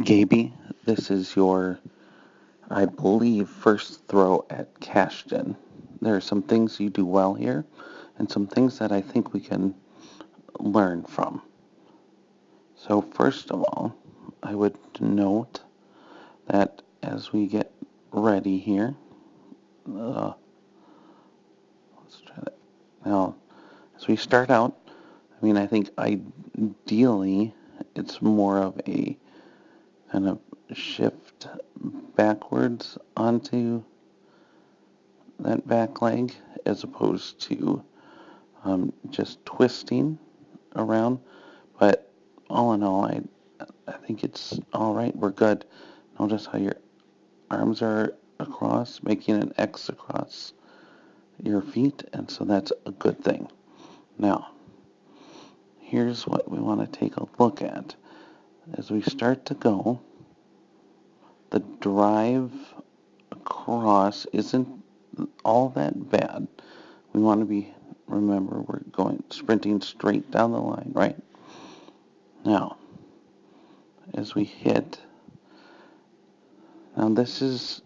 Gabey, this is your, I believe, first throw at Cashton. There are some things you do well here, and some things that I think we can learn from. So first of all, I would note that as we get ready here, let's try that. Now, as we start out, I think ideally it's more of a kind of shift backwards onto that back leg as opposed to just twisting around. But all in all, I think it's all right. We're good. Notice how your arms are across, making an X across your feet, and so that's a good thing. Now, here's what we want to take a look at. As we start to go, the drive across isn't all that bad. We want to remember, we're sprinting straight down the line, right? Now, as we hit, now this is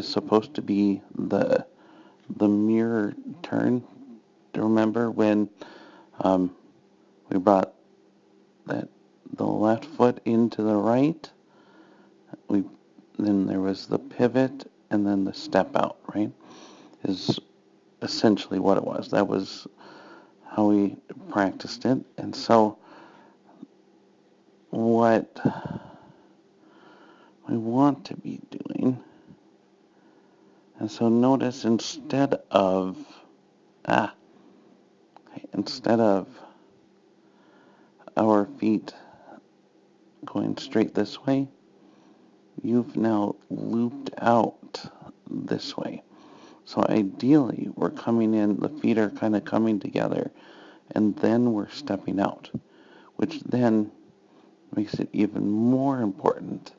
supposed to be the mirror turn. Remember when we brought the left foot into the right? Then there was the pivot and then the step out, right? Is essentially what it was. That was how we practiced it. And so what we want to be doing, and so notice instead of our feet going straight this way, you've now looped out this way. So ideally, we're coming in, the feet are kind of coming together, and then we're stepping out, which then makes it even more important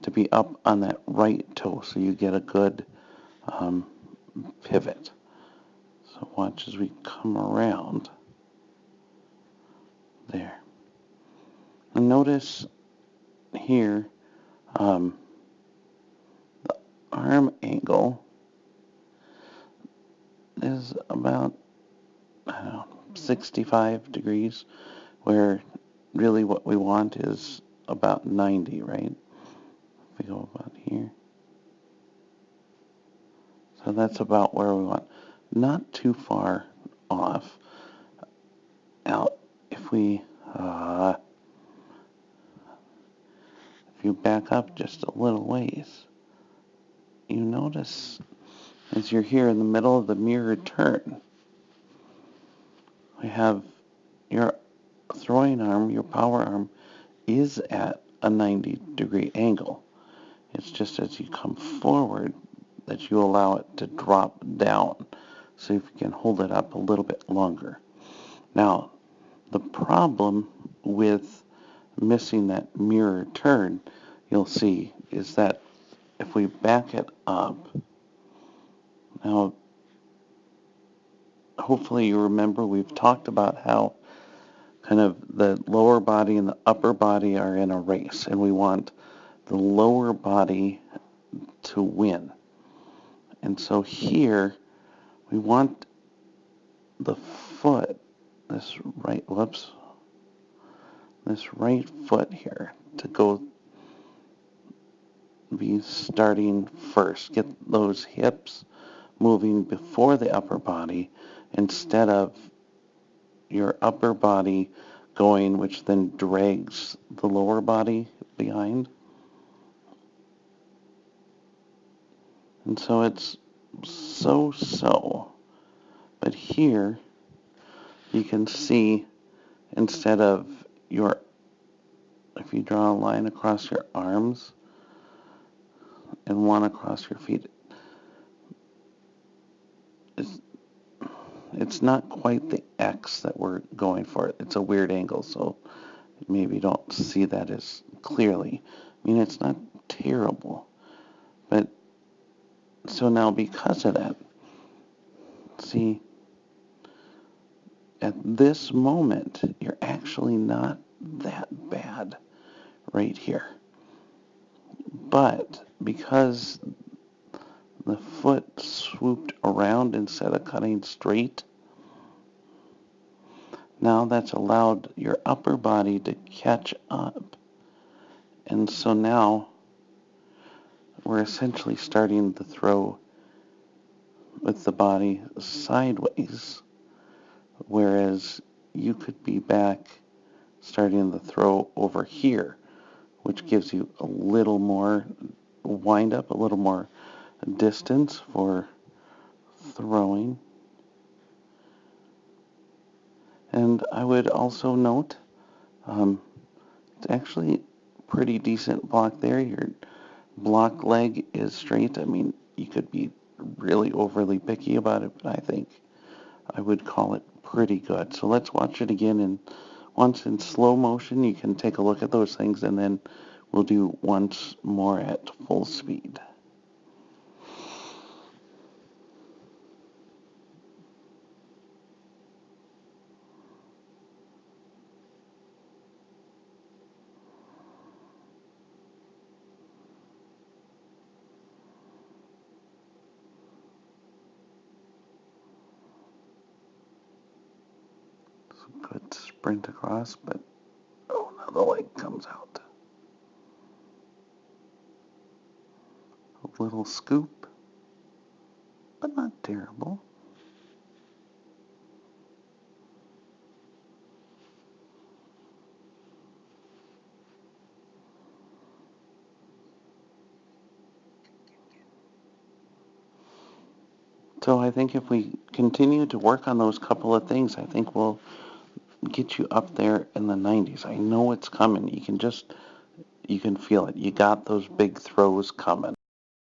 to be up on that right toe so you get a good pivot. So watch as we come around there. And notice here, the arm angle is about, 65 degrees, where really what we want is about 90, right? If we go about here. So that's about where we want. Not too far off. Now, if you back up just a little ways, you notice as you're here in the middle of the mirror turn, we have your throwing arm, your power arm, is at a 90-degree angle. It's just as you come forward that you allow it to drop down, so you can hold it up a little bit longer. Now, the problem with missing that mirror turn, you'll see, is that if we back it up, now, hopefully you remember we've talked about how kind of the lower body and the upper body are in a race, and we want the lower body to win. And so here, we want the foot, this right foot here to be starting first. Get those hips moving before the upper body instead of your upper body going, which then drags the lower body behind. And so it's so. But here, you can see instead of if you draw a line across your arms and one across your feet, it's not quite the X that we're going for. It's a weird angle, so maybe you don't see that as clearly. It's not terrible. But, so now because of that, see, at this moment, you're actually not that bad, right here. But because the foot swooped around instead of cutting straight, now that's allowed your upper body to catch up. And so now we're essentially starting the throw with the body sideways, whereas you could be back starting the throw over here, which gives you a little more wind up, a little more distance for throwing. And I would also note, it's actually pretty decent block there. Your block leg is straight. I mean, you could be really overly picky about it, but I think I would call it pretty good. So let's watch it again, and once in slow motion, you can take a look at those things, and then we'll do once more at full speed. Good sprint across, but oh, now the leg comes out. A little scoop, but not terrible. So I think if we continue to work on those couple of things, I think we'll get you up there in the 90s. I know it's coming. You can feel it. You got those big throws coming.